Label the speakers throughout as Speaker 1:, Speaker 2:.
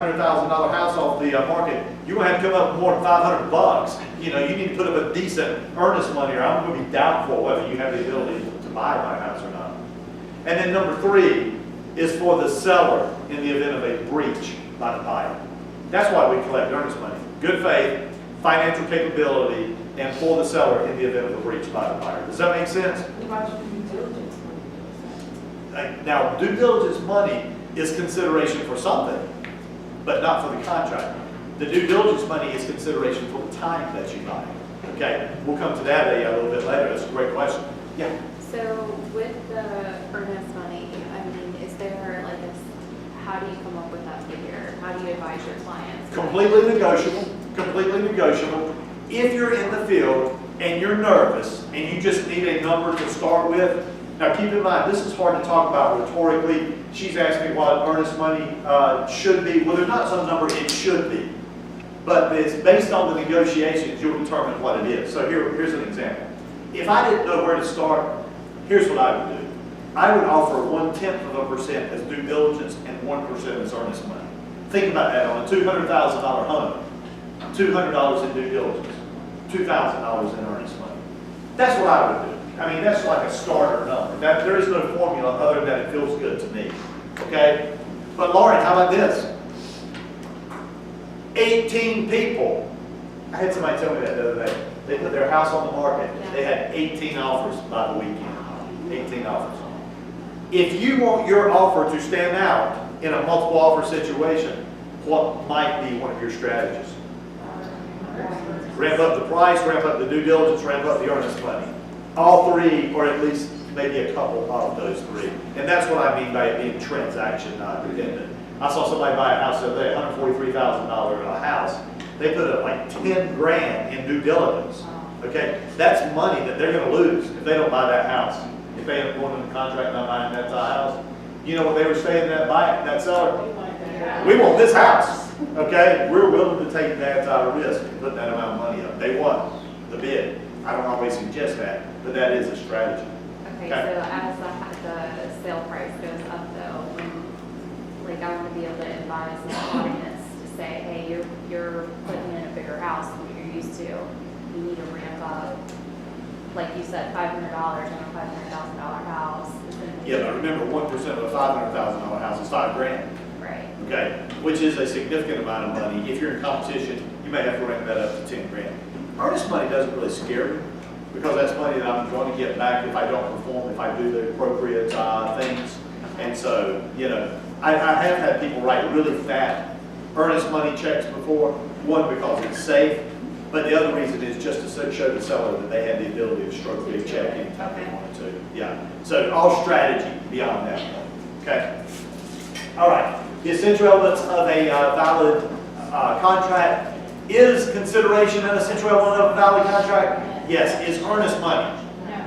Speaker 1: $100,000 house off the market, you're going to have to come up with more than $500. You know, you need to put up a decent earnest money, or I'm going to be doubtful whether you have the ability to buy my house or not. And then number 3 is for the seller in the event of a breach by the buyer. That's why we collect earnest money. Good faith, financial capability, and for the seller in the event of a breach by the buyer. Does that make sense? Now, due diligence money is consideration for something, but not for the contract. The due diligence money is consideration for the time that you buy. Okay, we'll come to that a little bit later. That's a great question. Yeah.
Speaker 2: So with the earnest money, I mean, is there like how do you come up with that figure? How do you advise your clients?
Speaker 1: Completely negotiable, completely negotiable. If you're in the field and you're nervous and you just need a number to start with, now keep in mind, this is hard to talk about rhetorically. She's asked me what earnest money should be. Well, there's not some number it should be, but it's based on the negotiations, you'll determine what it is. So here's an example. If I didn't know where to start, here's what I would do. I would offer 0.1% as due diligence and 1% as earnest money. Think about that on a $200,000 home. $200 in due diligence, $2,000 in earnest money. That's what I would do. I mean, that's like a starter number. There is no formula other than it feels good to me. Okay? But Lauren, how about this? 18 people. I had somebody tell me that the other day. They put their house on the market. They had 18 offers by the weekend. 18 offers. If you want your offer to stand out in a multiple offer situation, what might be one of your strategies? Ramp up the price, ramp up the due diligence, ramp up the earnest money. All 3, or at least maybe a couple of those 3. And that's what I mean by it being transaction dependent. I saw somebody buy a house the other day, $143,000 house. They put up like 10 grand in due diligence. Okay, that's money that they're going to lose if they don't buy that house. If they end up going into contract not buying that house. You know what they were saying that seller? We want this house. Okay, we're willing to take that risk and put that amount of money up. They want the bid. I don't always suggest that, but that is a strategy.
Speaker 2: Okay, so as the sale price goes up though, when like I want to be able to advise my clients to say, hey, you're putting in a bigger house than what you're used to. You need to ramp up, like you said, $500 on a $500,000 house.
Speaker 1: Yeah, but remember, 1% of a $500,000 house is $5 grand.
Speaker 2: Right.
Speaker 1: Okay, which is a significant amount of money. If you're in competition, you may have to ramp that up to 10 grand. Earnest money doesn't really scare me because that's money that I'm going to get back if I don't perform, if I do the appropriate things. And so, you know, I have had people write really fat earnest money checks before. One, because it's safe, but the other reason is just to show the seller that they had the ability to stroke their check anytime they wanted to. Yeah. So all strategy beyond that point. Okay. All right. The essential elements of a valid contract. Is consideration an essential element of a valid contract? Yes. Is earnest money?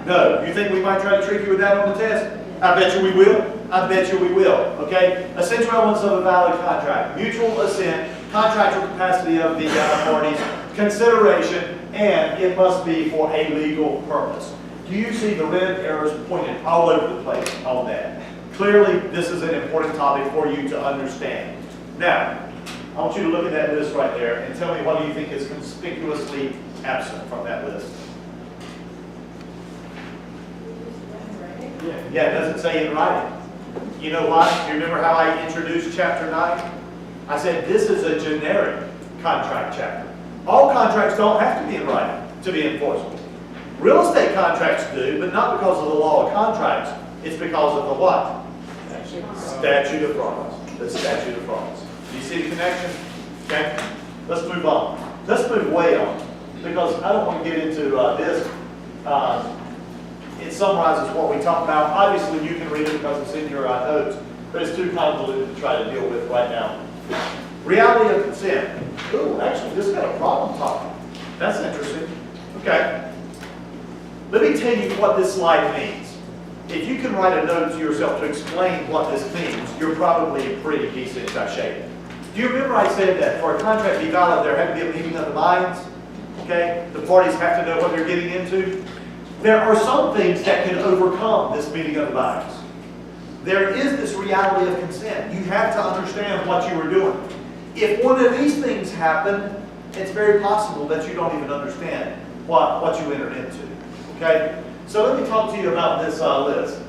Speaker 1: No. You think we might try to trick you with that on the test? I bet you we will. I bet you we will. Okay? Essential elements of a valid contract. Mutual assent, contractual capacity of the parties, consideration, and it must be for a legal purpose. Do you see the red arrows pointed all over the place on that? Clearly, this is an important topic for you to understand. Now, I want you to look at that list right there and tell me what do you think is conspicuously absent from that list. Yeah, it doesn't say in writing. You know why? You remember how I introduced chapter 9? I said this is a generic contract chapter. All contracts don't have to be in writing to be enforceable. Real estate contracts do, but not because of the law of contracts. It's because of the what? Statute of frauds. The statute of frauds. Do you see the connection? Okay, let's move on. Let's move way on because I don't want to get into this. It summarizes what we talked about. Obviously, you can read it because it's in your notes, but it's too convoluted to try to deal with right now. Reality of consent. Ooh, actually, this got a problem topic. That's interesting. Okay. Let me tell you what this slide means. If you can write a note to yourself to explain what this means, you're probably in pretty decent shape. Do you remember I said that for a contract to be valid, there had to be a meeting of the minds? Okay? The parties have to know what they're getting into. There are some things that can overcome this meeting of the minds. There is this reality of consent. You have to understand what you are doing. If one of these things happen, it's very possible that you don't even understand what you entered into. Okay? So let me talk to you about this list.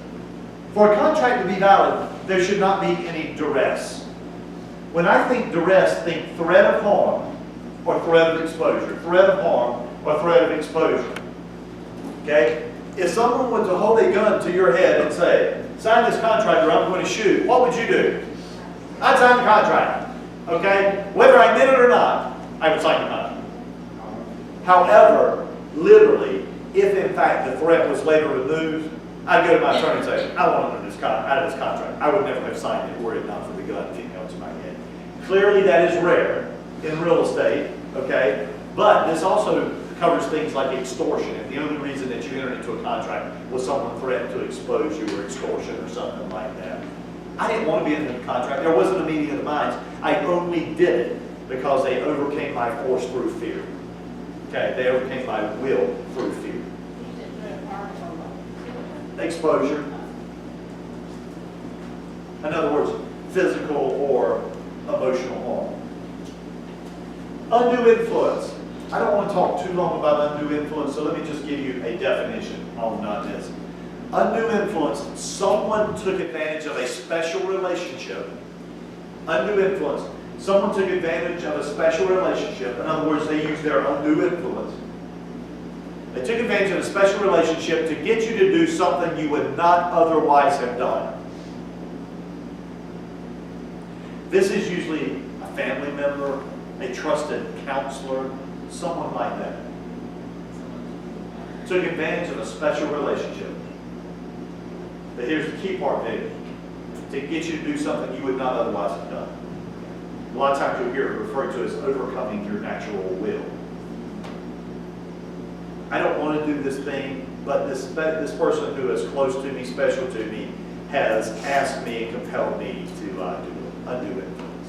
Speaker 1: For a contract to be valid, there should not be any duress. When I think duress, think threat of harm or threat of exposure. Threat of harm or threat of exposure. Okay? If someone were to hold a gun to your head and say, sign this contract or I'm going to shoot, what would you do? I'd sign the contract. Okay? Whether I meant it or not, I would sign the contract. However, literally, if in fact the threat was later removed, I'd go to my attorney and say, I want out of this contract. I would never have signed it were it not for the gun getting held to my head. Clearly that is rare in real estate, okay? But this also covers things like extortion. If the only reason that you entered into a contract was someone threatened to expose you or extortion or something like that. I didn't want to be in the contract. There wasn't a meeting of the minds. I only did it because they overcame my force through fear. Okay, they overcame my will through fear. Exposure. In other words, physical or emotional harm. Undue influence. I don't want to talk too long about undue influence, so let me just give you a definition on this. Undue influence, someone took advantage of a special relationship. Undue influence, someone took advantage of a special relationship. In other words, they used their undue influence. They took advantage of a special relationship to get you to do something you would not otherwise have done. This is usually a family member, a trusted counselor, someone like that. Took advantage of a special relationship. But here's the key part, David. To get you to do something you would not otherwise have done. A lot of times you'll hear it referred to as overcoming your natural will. I don't want to do this thing, but this person who is close to me, special to me, has asked me and compelled me to do it. Undue influence.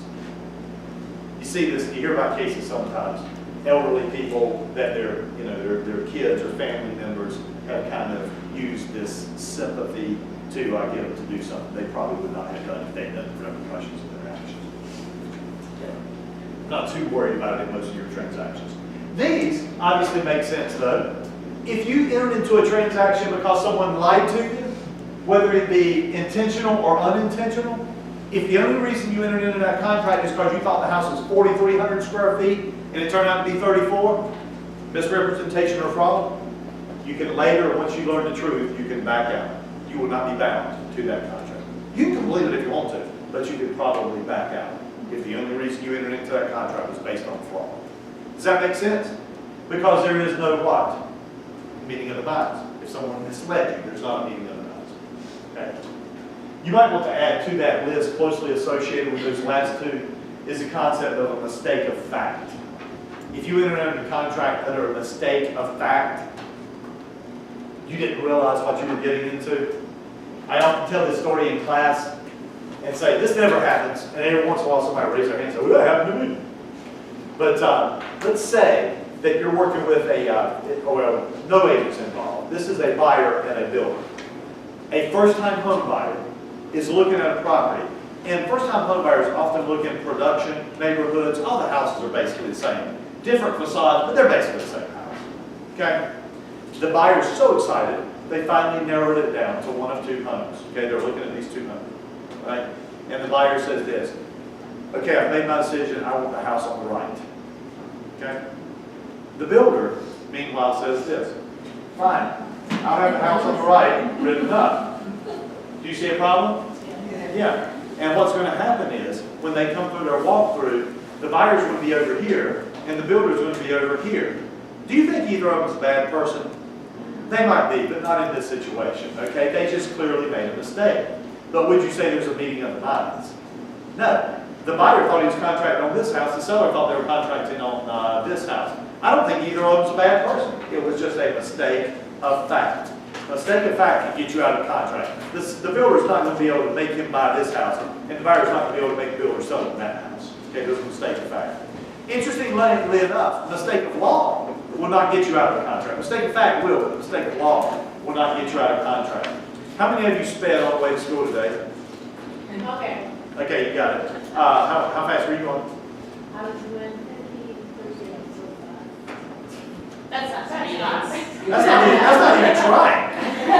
Speaker 1: You see this, you hear about cases sometimes. Elderly people that their kids or family members have kind of used this sympathy to get them to do something they probably would not have done if they'd done the repercussions of their actions. Okay. Not too worried about it in most of your transactions. These obviously make sense though. If you entered into a transaction because someone lied to you, whether it be intentional or unintentional, if the only reason you entered into that contract is because you thought the house was 4,300 square feet and it turned out to be 34, misrepresentation or fraud, you can later, once you learn the truth, you can back out. You will not be bound to that contract. You can complete it if you want to, but you could probably back out if the only reason you entered into that contract was based on fraud. Does that make sense? Because there is no what? Meeting of the minds. If someone misled you, there's not a meeting of the minds. Okay? You might want to add to that list, closely associated with those last two, is the concept of a mistake of fact. If you enter into a contract under a mistake of fact, you didn't realize what you were getting into. I often tell this story in class and say, this never happens. And every once in a while somebody raises their hand and say, well, that happened to me. But let's say that you're working with no agents involved. This is a buyer and a builder. A first-time home buyer is looking at a property. And first-time home buyers often look in production, neighborhoods. All the houses are basically the same. Different facades, but they're basically the same house. Okay? The buyer's so excited, they finally narrowed it down to one of two homes. Okay, they're looking at these two homes. Right? And the buyer says this, okay, I've made my decision, I want the house on the right. Okay? The builder, meanwhile, says this, fine, I'll have the house on the right written up. Do you see a problem? Yeah. And what's going to happen is, when they come through their walkthrough, the buyer's going to be over here, and the builder's going to be over here. Do you think either of them's a bad person? They might be, but not in this situation. Okay? They just clearly made a mistake. But would you say there's a meeting of the minds? No. The buyer thought he was contracting on this house. The seller thought they were contracting on this house. I don't think either of them's a bad person. It was just a mistake of fact. A mistake of fact can get you out of contract. The builder's not going to be able to make him buy this house, and the buyer's not going to be able to make the builder sell him that house. Okay, there's a mistake of fact. Interestingly enough, mistake of law will not get you out of a contract. Mistake of fact will, but mistake of law will not get you out of contract. How many of you sped on the way to school today?
Speaker 3: Okay.
Speaker 1: Okay, you got it. How fast were you going?
Speaker 3: That's not funny, lots.
Speaker 1: That's not even trying.
Speaker 3: All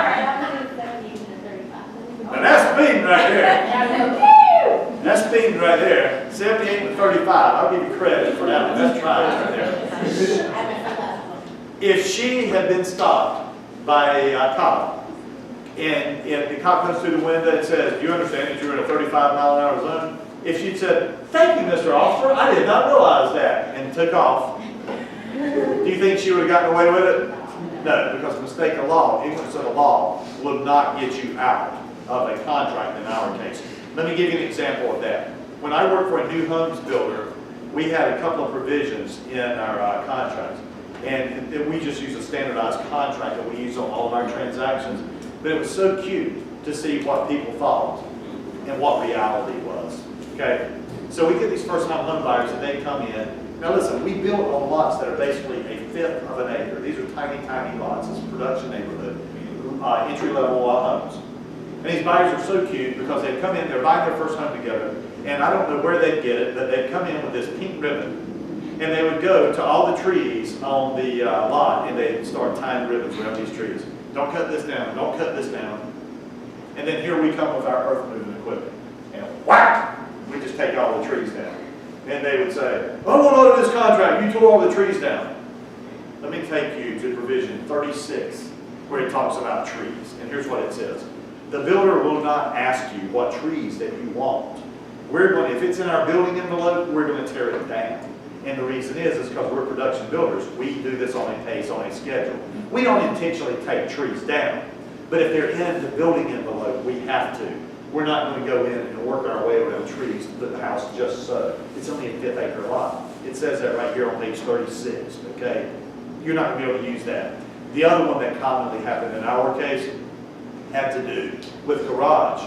Speaker 3: right, I'm gonna do 70 to 35.
Speaker 1: Now that's speeding right there. That's speeding right there. 78 to 35. I'll give you credit for that one. That's trying right there. If she had been stopped by a cop, and the cop comes through the window and says, "Do you understand that you're in a 35-mile-an-hour zone?" If she'd said, "Thank you, Mr. Officer, I did not realize that," and took off, do you think she would have gotten away with it? No, because mistake of law, ignorance of the law, will not get you out of a contract in our case. Let me give you an example of that. When I worked for a new homes builder, we had a couple of provisions in our contracts. And we just use a standardized contract that we use on all of our transactions. But it was so cute to see what people thought and what reality was. Okay? So we get these first-time home buyers and they come in. Now listen, we build on lots that are basically a fifth of an acre. These are tiny, tiny lots. It's a production neighborhood, entry-level homes. And these buyers are so cute because they'd come in, they're buying their first home together, and I don't know where they'd get it, but they'd come in with this pink ribbon, and they would go to all the trees on the lot, and they'd start tying ribbons around these trees. Don't cut this down, don't cut this down. And then here we come with our earth moving equipment, and whack, we just take all the trees down. And they would say, "I want out of this contract, you tore all the trees down." Let me take you to provision 36, where it talks about trees, and here's what it says. The builder will not ask you what trees that you want. We're going, if it's in our building envelope, we're going to tear it down. And the reason is because we're production builders. We do this on a pace, on a schedule. We don't intentionally take trees down. But if they're in the building envelope, we have to. We're not going to go in and work our way around trees to put the house just so. It's only a 5th acre lot. It says that right here on page 36, okay? You're not going to be able to use that. The other one that commonly happened in our case had to do with garage,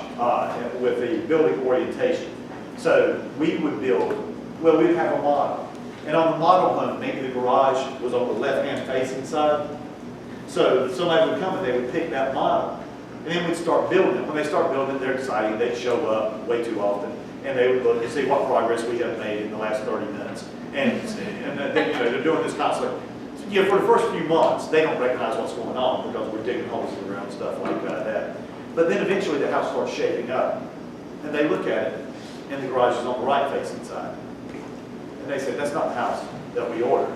Speaker 1: with the building orientation. So we would build, well, we'd have a model. And on the model home, maybe the garage was on the left-hand facing side. So somebody would come and they would pick that model. And then we'd start building it. When they start building it, they're exciting. They'd show up way too often. And they would look and see what progress we have made in the last 30 minutes. And then, you know, they're doing this constantly. You know, for the first few months, they don't recognize what's going on because we're digging holes in the ground and stuff like that. But then eventually the house starts shaping up. And they look at it, and the garage is on the right facing side. And they say, "That's not the house that we ordered."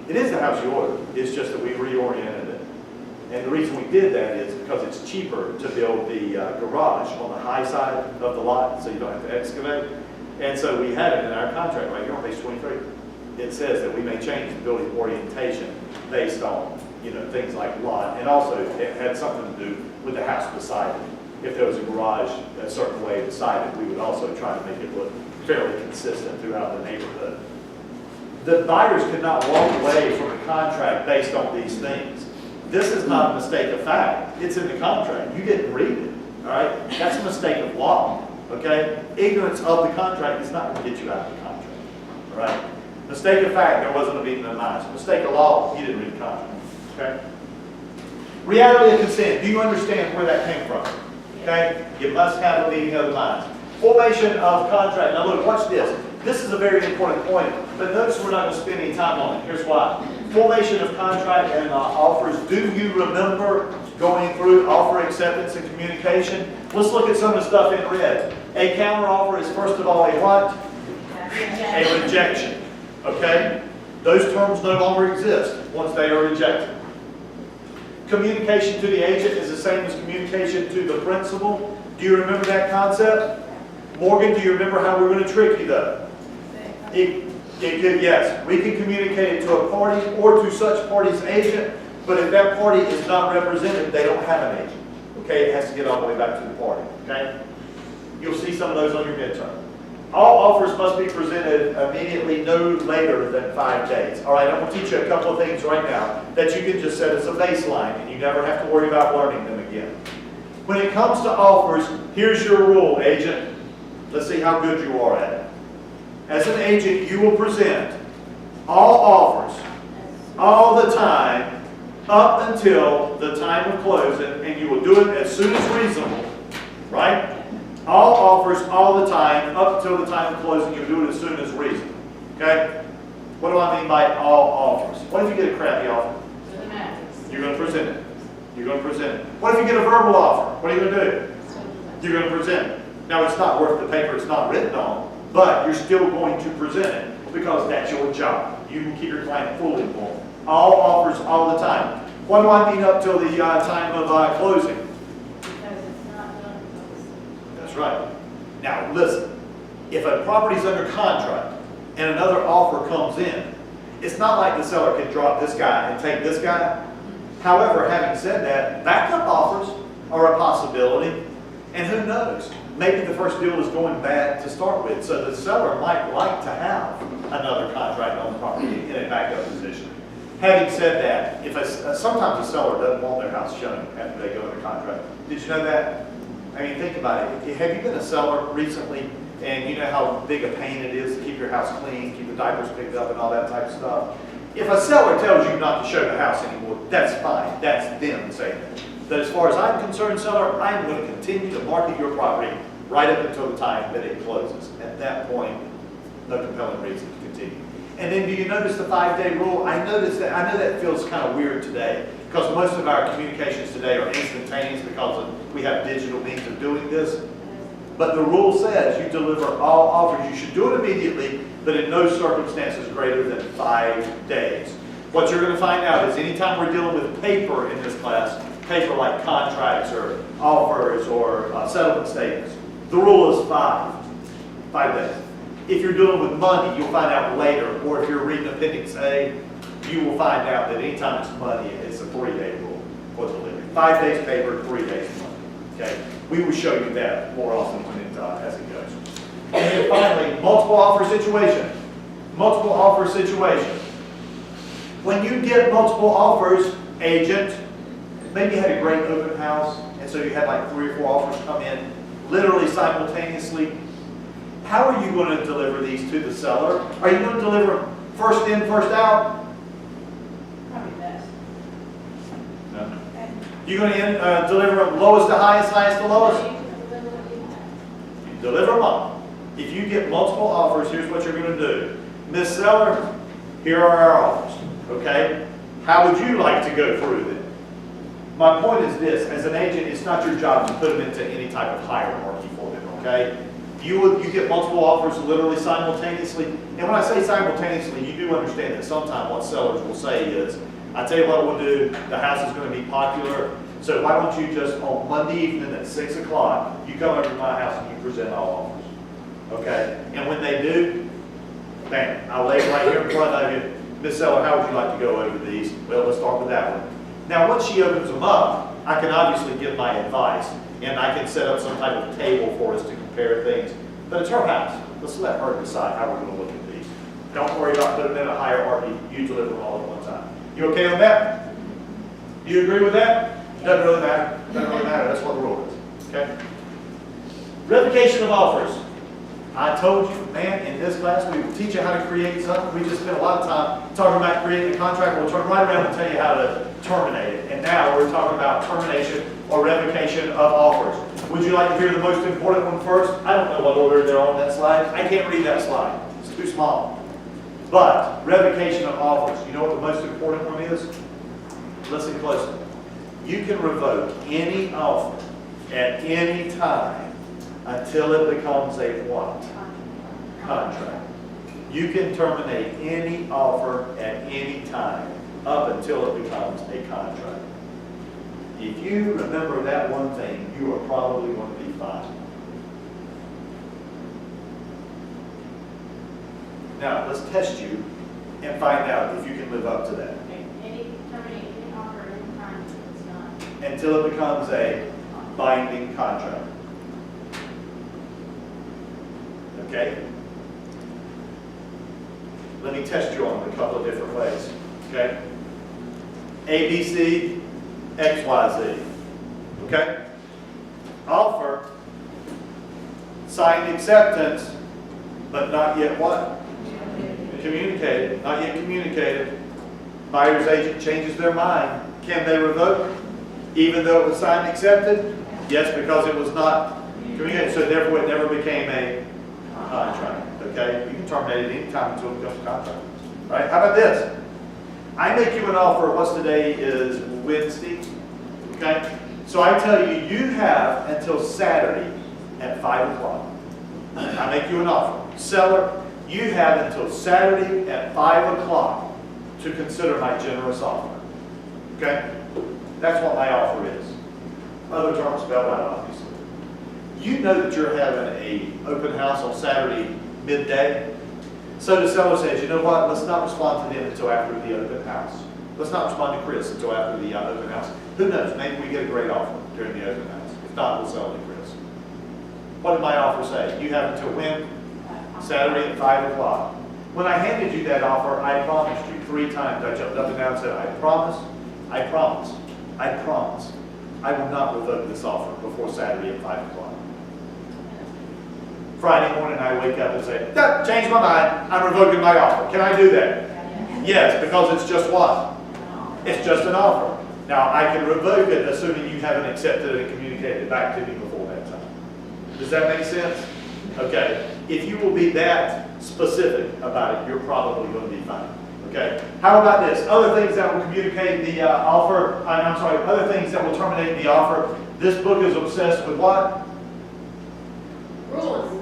Speaker 1: It is the house you ordered. It's just that we reoriented it. And the reason we did that is because it's cheaper to build the garage on the high side of the lot so you don't have to excavate. And so we had it in our contract right here on page 23. It says that we may change the building orientation based on, you know, things like lot. And also it had something to do with the house beside it. If there was a garage a certain way beside it, we would also try to make it look fairly consistent throughout the neighborhood. The buyers could not walk away from a contract based on these things. This is not a mistake of fact. It's in the contract. You didn't read it, all right? That's a mistake of law, okay? Ignorance of the contract is not going to get you out of the contract, all right? Mistake of fact, there wasn't a meeting of the minds. Mistake of law, you didn't read the contract, okay? Reality of consent, do you understand where that came from? Okay? You must have a meeting of the minds. Formation of contract. Now look, watch this. This is a very important point, but notice we're not going to spend any time on it. Here's why. Formation of contract and offers. Do you remember going through offer acceptance and communication? Let's look at some of the stuff in red. A counteroffer is first of all a what? A rejection. Okay? Those terms no longer exist once they are rejected. Communication to the agent is the same as communication to the principal. Do you remember that concept? Morgan, do you remember how we're going to trick you though? Yes, we can communicate it to a party or to such party's agent, but if that party is not represented, they don't have an agent. Okay, it has to get all the way back to the party. Okay? You'll see some of those on your midterm. All offers must be presented immediately, no later than 5 days. All right, I'm going to teach you a couple of things right now that you can just set as a baseline and you never have to worry about learning them again. When it comes to offers, here's your rule, agent. Let's see how good you are at it. As an agent, you will present all offers, all the time, up until the time of closing, and you will do it as soon as reasonable, right? All offers, all the time, up until the time of closing, you'll do it as soon as reasonable. Okay? What do I mean by all offers? What if you get a crappy offer? You're going to present it. You're going to present it. What if you get a verbal offer? What are you going to do? You're going to present it. Now, it's not worth the paper it's not written on, but you're still going to present it because that's your job. You can keep your client fully informed. All offers, all the time. What do I mean up till the time of closing?
Speaker 3: Because it's not done.
Speaker 1: That's right. Now, listen. If a property's under contract and another offer comes in, it's not like the seller can drop this guy and take this guy. However, having said that, backup offers are a possibility. And who knows? Maybe the first deal is going bad to start with. So the seller might like to have another contract on the property in a backup position. Having said that, if sometimes a seller doesn't want their house shown after they go into contract. Did you know that? I mean, think about it. Have you been a seller recently and you know how big a pain it is to keep your house clean, keep the diapers picked up and all that type of stuff? If a seller tells you not to show the house anymore, that's fine. That's them saying that. But as far as I'm concerned, seller, I'm going to continue to market your property right up until the time that it closes. At that point, no compelling reason to continue. And then do you notice the 5-day rule? I know that feels kind of weird today because most of our communications today are instantaneous because we have digital means of doing this. But the rule says you deliver all offers. You should do it immediately, but in no circumstances greater than 5 days. What you're going to find out is anytime we're dealing with paper in this class, paper like contracts or offers or settlement statements, the rule is 5 days. If you're dealing with money, you'll find out later, or if you're reading Appendix A, you will find out that anytime it's money, it's a 3-day rule for delivery. 5 days paper, 3 days money. Okay? We will show you that more often when as it goes. And then finally, multiple offer situation. Multiple offer situation. When you get multiple offers, agent, maybe you had a great open house, and so you had like 3 or 4 offers come in literally simultaneously. How are you going to deliver these to the seller? Are you going to deliver first in, first out?
Speaker 3: Probably best.
Speaker 1: No. You're going to deliver them lowest to highest, highest to lowest? You deliver them all. If you get multiple offers, here's what you're going to do. Miss Seller, here are our offers. Okay? How would you like to go through them? My point is this. As an agent, it's not your job to put them into any type of hierarchy for them. Okay? You get multiple offers literally simultaneously. And when I say simultaneously, you do understand that sometimes what sellers will say is, I tell you what we'll do, the house is going to be popular, so why don't you just on Monday evening at 6 o'clock, you come over to my house and you present all offers. Okay? And when they do, bam, I'll lay it right here in front of you. Miss Seller, how would you like to go over these? Well, let's start with that one. Now, once she opens them up, I can obviously give my advice, and I can set up some type of table for us to compare things. But it's her house. Let's let her decide how we're going to look at these. Don't worry about putting them in a hierarchy. You deliver them all at one time. You okay on that? Do you agree with that? Doesn't really matter. Doesn't really matter. That's what the rule is. Okay? Revocation of offers. I told you, man, in this class, we will teach you how to create something. We just spent a lot of time talking about creating a contract. We'll turn right around and tell you how to terminate it. And now we're talking about termination or revocation of offers. Would you like to hear the most important one first? I don't know what order they're on that slide. I can't read that slide. It's too small. But revocation of offers. You know what the most important one is? Listen closely. You can revoke any offer at any time until it becomes a what? Contract. You can terminate any offer at any time up until it becomes a contract. If you remember that one thing, you are probably going to be fine. Now, let's test you and find out if you can live up to that.
Speaker 3: Terminate any offer at any time until it's done.
Speaker 1: Until it becomes a binding contract. Okay? Let me test you on it a couple of different ways. Okay? A, B, C, X, Y, Z. Okay? Offer, signed acceptance, but not yet what? Communicated. Not yet communicated. Buyer's agent changes their mind. Can they revoke? Even though it was signed accepted? Yes, because it was not Communicate, so therefore it never became a contract, okay? You can terminate it anytime until it becomes a contract, right? How about this? I make you an offer, what's today is Wednesday, okay? So I tell you, you have until Saturday at 5 o'clock. I make you an offer. Seller, you have until Saturday at 5 o'clock to consider my generous offer, okay? That's what my offer is. Other terms spelled out, obviously. You know that you're having an open house on Saturday midday. So the seller says, you know what, let's not respond to them until after the open house. Let's not respond to Chris until after the open house. Who knows, maybe we get a great offer during the open house. If not, we'll sell it to Chris. What did my offer say? You have until when? Saturday at 5 o'clock. When I handed you that offer, I promised you 3 times. I jumped up and down and said, I promise, I promise, I promise. I will not revoke this offer before Saturday at 5 o'clock. Friday morning, I wake up and say, change my mind, I'm revoking my offer. Can I do that? Yes, because it's just what? It's just an offer. Now, I can revoke it assuming you haven't accepted it and communicated it back to me before that time. Does that make sense? Okay. If you will be that specific about it, you're probably going to be fine. Okay. How about this? Other things that will communicate the offer, I'm sorry, other things that will terminate the offer. This book is obsessed with what?
Speaker 3: Rules.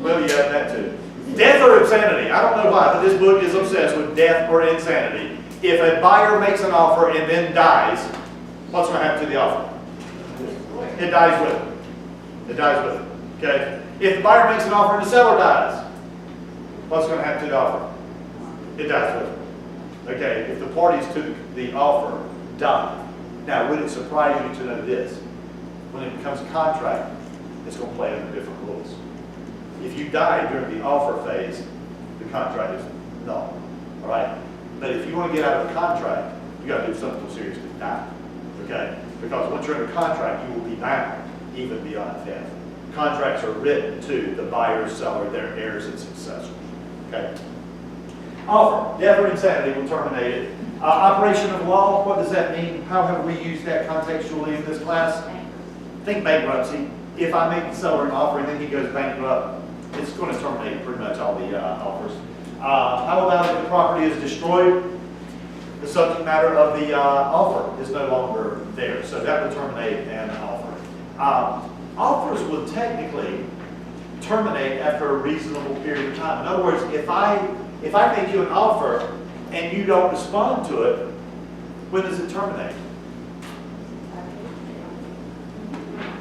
Speaker 1: Well, yeah, that too. Death or insanity. I don't know why, but this book is obsessed with death or insanity. If a buyer makes an offer and then dies, what's going to happen to the offer? It dies with it. It dies with it. Okay? If the buyer makes an offer and the seller dies, what's going to happen to the offer? It dies with it. Okay? If the parties to the offer die. Now, would it surprise you to know this? When it becomes a contract, it's going to play under different rules. If you die during the offer phase, the contract is null. All right? But if you want to get out of the contract, you got to do something serious to die. Okay? Because once you're in a contract, you will be bound even beyond death. Contracts are written to the buyer, seller, their heirs, and successors. Okay? Offer, death or insanity will terminate it. Operation of law, what does that mean? How have we used that contextually in this class? Think bankruptcy. If I make the seller an offer and then he goes bankrupt, it's going to terminate pretty much all the offers. How about if the property is destroyed? The subject matter of the offer is no longer there, so that will terminate an offer. Offers will technically terminate after a reasonable period of time. In other words, if I make you an offer and you don't respond to it, when does it terminate?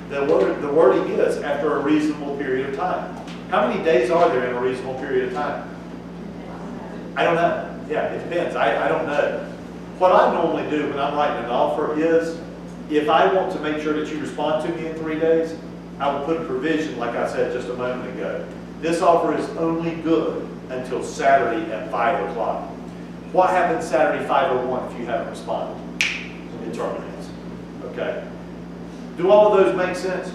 Speaker 1: The wording is after a reasonable period of time. How many days are there in a reasonable period of time? I don't know. Yeah, it depends. I don't know. What I normally do when I'm writing an offer is, if I want to make sure that you respond to me in 3 days, I will put a provision, like I said just a moment ago. This offer is only good until Saturday at 5 o'clock. What happens Saturday 5:01 if you haven't responded? It terminates. Okay? Do all of those make sense?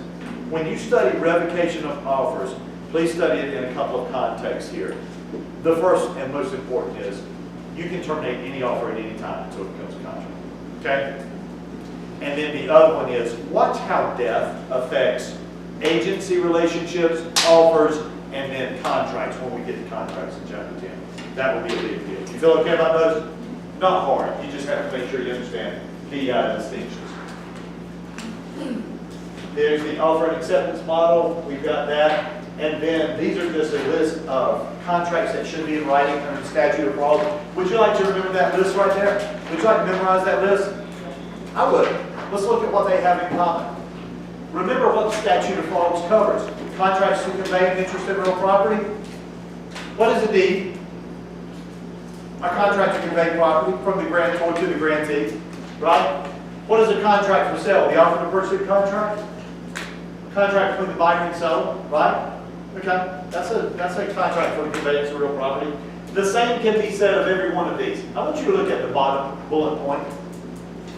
Speaker 1: When you study revocation of offers, please study it in a couple of contexts here. The first and most important is, you can terminate any offer at any time until it becomes a contract. Okay? And then the other one is, watch how death affects agency relationships, offers, and then contracts when we get to contracts in chapter 10. That will be a big deal. You feel okay about those? Not hard. You just have to make sure you understand the distinctions. There's the offer and acceptance model. We've got that. And then these are just a list of contracts that should be in writing under the statute of frauds. Would you like to remember that list right there? Would you like to memorize that list? I would. Let's look at what they have in common. Remember what the statute of frauds covers. Contracts to convey an interest in real property. What is a deed? A contract to convey property from the grantor to the grantee. Right? What is a contract for sale? The offer to purchase contract? Contract between the buyer and seller, right? Okay, that's a contract for the conveyance of real property. The same can be said of every one of these. I want you to look at the bottom bullet point.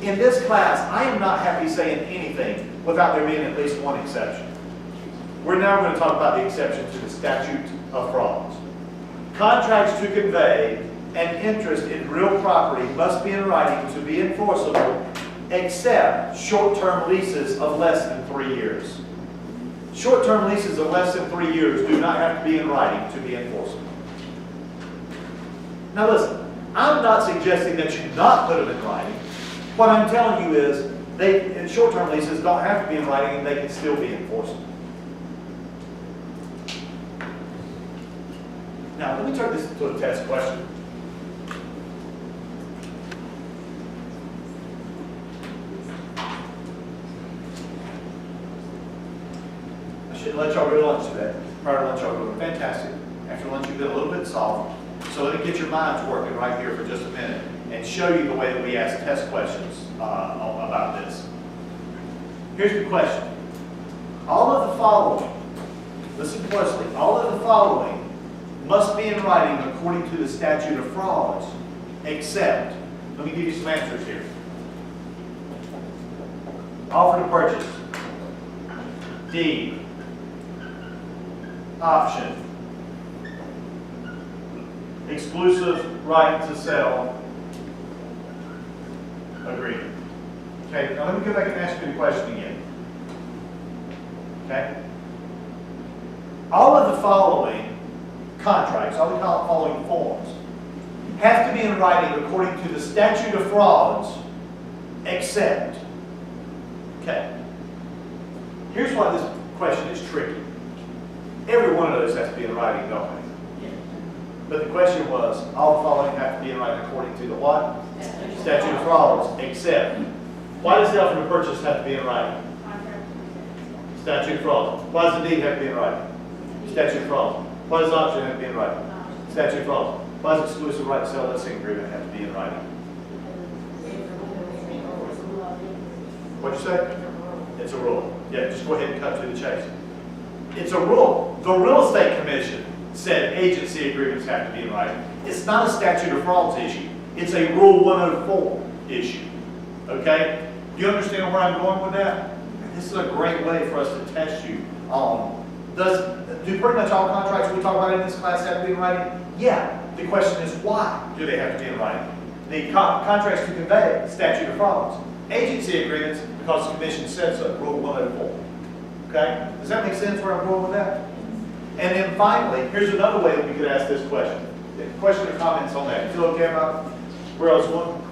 Speaker 1: In this class, I am not happy saying anything without there being at least one exception. We're now going to talk about the exception to the statute of frauds. Contracts to convey an interest in real property must be in writing to be enforceable, except short-term leases of less than 3 years. Short-term leases of less than 3 years do not have to be in writing to be enforceable. Now listen, I'm not suggesting that you not put them in writing. What I'm telling you is, short-term leases don't have to be in writing and they can still be enforceable. Now, let me turn this into a test question. I shouldn't let y'all go to lunch today. Prior to lunch, y'all go fantastic. After lunch, you've been a little bit soft. So let me get your minds working right here for just a minute and show you the way that we ask test questions about this. Here's the question. All of the following, listen closely, all of the following must be in writing according to the statute of frauds, except, let me give you some answers here. Offer to purchase, deed, option, exclusive right to sell, agreement. Okay, now let me go back and ask you the question again. Okay? All of the following contracts, all the following forms, have to be in writing according to the statute of frauds, except. Okay. Here's why this question is tricky. Every one of those has to be in writing, don't they? But the question was, all the following have to be in writing according to the what? Statute of frauds, except. Why does the offer to purchase have to be in writing? Statute of frauds. Why does the deed have to be in writing? Statute of frauds. Why does the option have to be in writing? Statute of frauds. Why does exclusive right to sell listing agreement have to be in writing? What'd you say? It's a rule. Yeah, just go ahead and cut to the chase. It's a rule. The Real Estate Commission said agency agreements have to be in writing. It's not a statute of frauds issue. It's a Rule 104 issue. Okay? Do you understand where I'm going with that? This is a great way for us to test you on, do pretty much all contracts we talk about in this class have to be in writing? Yeah. The question is, why do they have to be in writing? The contracts to convey, statute of frauds. Agency agreements, because the commission said so, Rule 104. Okay? Does that make sense where I'm going with that? And then finally, here's another way that we could ask this question. Question or comments on that? You feel okay about where I was going?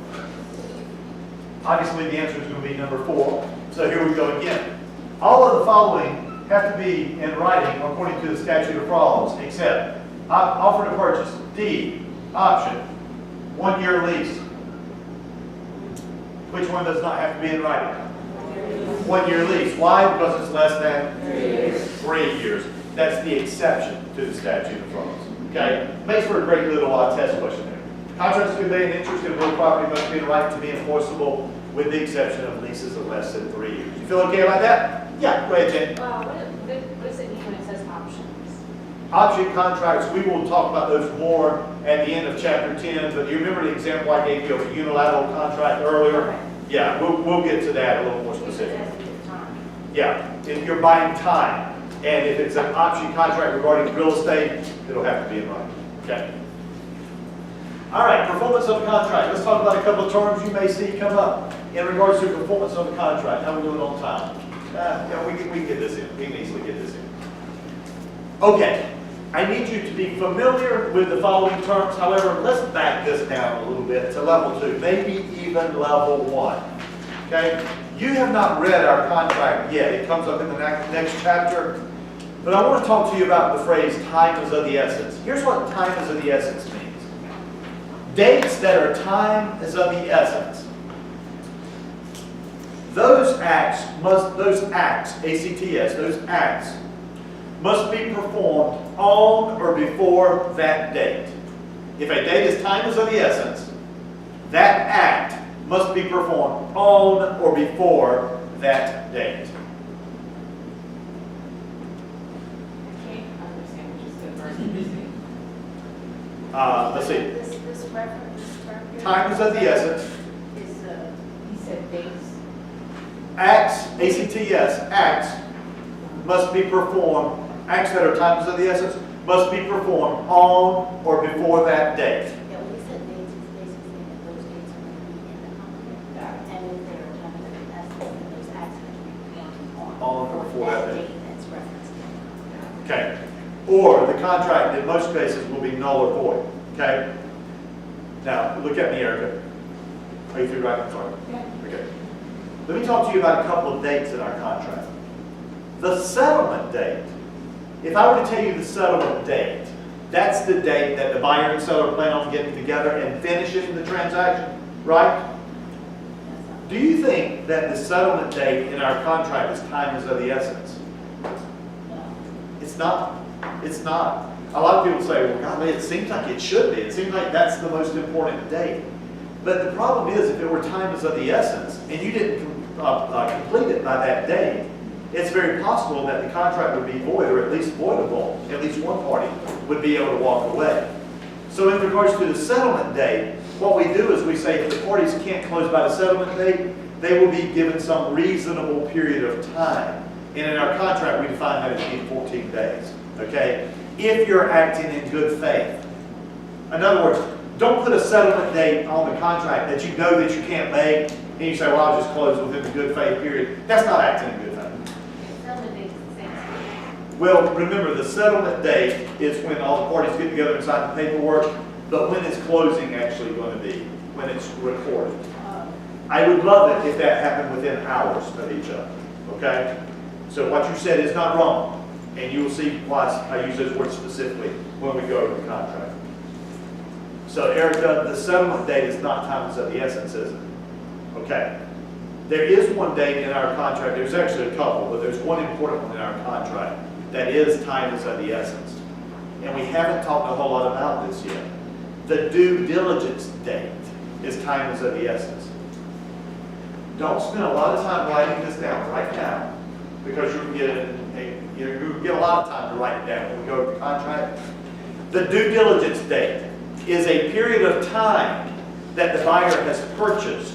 Speaker 1: Obviously, the answer is going to be number 4. So here we go again. All of the following have to be in writing according to the statute of frauds, except offer to purchase, deed, option, 1-year lease. Which one does not have to be in writing? 1-year lease. Why? Because it's less than 3 years. That's the exception to the statute of frauds. Okay? Makes for a great little test question there. Contracts to convey an interest in real property must be in writing to be enforceable with the exception of leases of less than 3 years. You feel okay about that? Yeah, go ahead, Jen.
Speaker 3: What does it mean when it says options?
Speaker 1: Option contracts, we will talk about those more at the end of chapter 10, but you remember the example I gave you of a unilateral contract earlier?
Speaker 3: Okay.
Speaker 1: Yeah, we'll get to that a little more
Speaker 3: It
Speaker 1: specific.
Speaker 3: has to do with time.
Speaker 1: Yeah, if you're buying time, and if it's an option contract regarding real estate, it'll have to be in writing. Okay. All right, performance of a contract. Let's talk about a couple of terms you may see come up in regards to performance of a contract. How we doing on time? Yeah, we can get this in. We can easily get this in. Okay, I need you to be familiar with the following terms. However, let's back this down a little bit to level 2, maybe even level 1. Okay, you have not read our contract yet. It comes up in the next chapter. But I want to talk to you about the phrase time is of the essence. Here's what time is of the essence means. Dates that are time is of the essence. Those acts, A-C-T-S, those acts must be performed on or before that date. If a date is time is of the essence, that act must be performed on or before that date.
Speaker 3: I can't understand what you said first.
Speaker 1: Let's see.
Speaker 3: This reference term here
Speaker 1: Time is of the essence.
Speaker 3: is, he said dates.
Speaker 1: Acts, A-C-T-S, acts must be performed, acts that are times of the essence, must be performed on or before that date.
Speaker 3: Yeah, when he said dates, it's basically saying that those dates are going to be in the contract. And if there are times of the essence, then those acts have to be performed
Speaker 1: On or before that date.
Speaker 3: That's referenced.
Speaker 1: or the contract in most cases will be null or void, okay? Now, look at me, Erica. Are you through right? I'm sorry.
Speaker 3: Yeah.
Speaker 1: Okay. Let me talk to you about a couple of dates in our contract. The settlement date, if I were to tell you the settlement date, that's the date that the buyer and seller plan on getting together and finishing the transaction, right? Do you think that the settlement date in our contract is time is of the essence? It's not. It's not. A lot of people say, well, golly, it seems like it should be. It seems like that's the most important date. But the problem is, if it were time is of the essence, and you didn't complete it by that date, it's very possible that the contract would be void, or at least voidable. At least one party would be able to walk away. So in regards to the settlement date, what we do is we say if the parties can't close by the settlement date, they will be given some reasonable period of time. And in our contract, we define that as being 14 days, okay? If you're acting in good faith. In other words, don't put a settlement date on the contract that you know that you can't make, and you say, well, I'll just close within the good faith period. That's not acting in good faith.
Speaker 3: Settlement date is the same.
Speaker 1: Well, remember, the settlement date is when all the parties get together and sign the paperwork, but when is closing actually going to be? When it's recorded. I would love it if that happened within hours of each other, okay? So what you said is not wrong, and you will see why I use those words specifically when we go over the contract. So Erica, the settlement date is not time is of the essence, is it? Okay. There is one date in our contract, there's actually a couple, but there's one important one in our contract that is time is of the essence. And we haven't talked a whole lot about this yet. The due diligence date is time is of the essence. Don't spend a lot of time writing this down right now, because you'll get a lot of time to write it down when we go over the contract. The due diligence date is a period of time that the buyer has purchased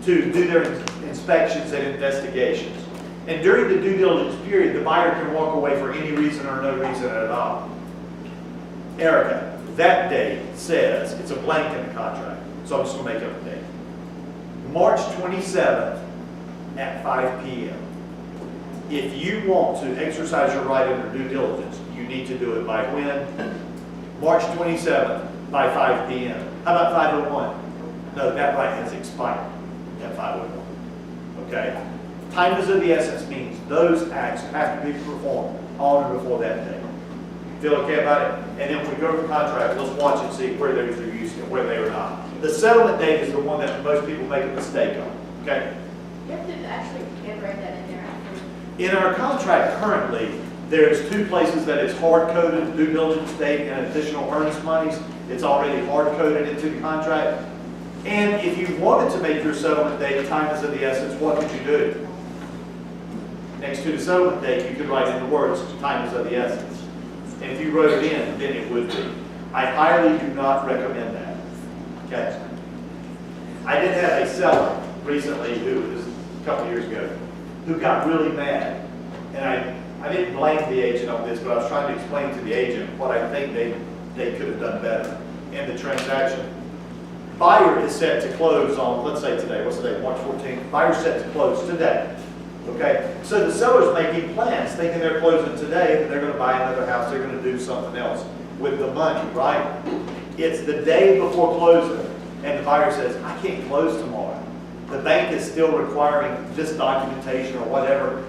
Speaker 1: to do their inspections and investigations. And during the due diligence period, the buyer can walk away for any reason or no reason at all. Erica, that date says, it's a blank in the contract, so I'm just going to make up a date. March 27th at 5 p.m. If you want to exercise your right under due diligence, you need to do it by when? March 27th by 5 p.m. How about 5:01? No, that right has expired at 5:01. Okay? Time is of the essence means those acts have to be performed on or before that date. Feel okay about it? And then when we go to the contract, let's watch and see where they're used and where they are not. The settlement date is the one that most people make a mistake on. Okay?
Speaker 3: You have to actually write that in there.
Speaker 1: In our contract currently, there's two places that it's hard-coded, due diligence date and additional earnest monies. It's already hard-coded into the contract. And if you wanted to make your settlement date time is of the essence, what would you do? Next to the settlement date, you could write in the words, time is of the essence. And if you wrote it in, then it would be. I highly do not recommend that. Okay? I did have a seller recently who was a couple years ago who got really mad. And I didn't blame the agent on this, but I was trying to explain to the agent what I think they could have done better in the transaction. Buyer is set to close on, let's say today, what's the date, March 14th? Buyer's set to close today. Okay? So the seller's making plans, thinking they're closing today, and they're going to buy another house, they're going to do something else with the money, right? It's the day before closing, and the buyer says, I can't close tomorrow. The bank is still requiring this documentation or whatever.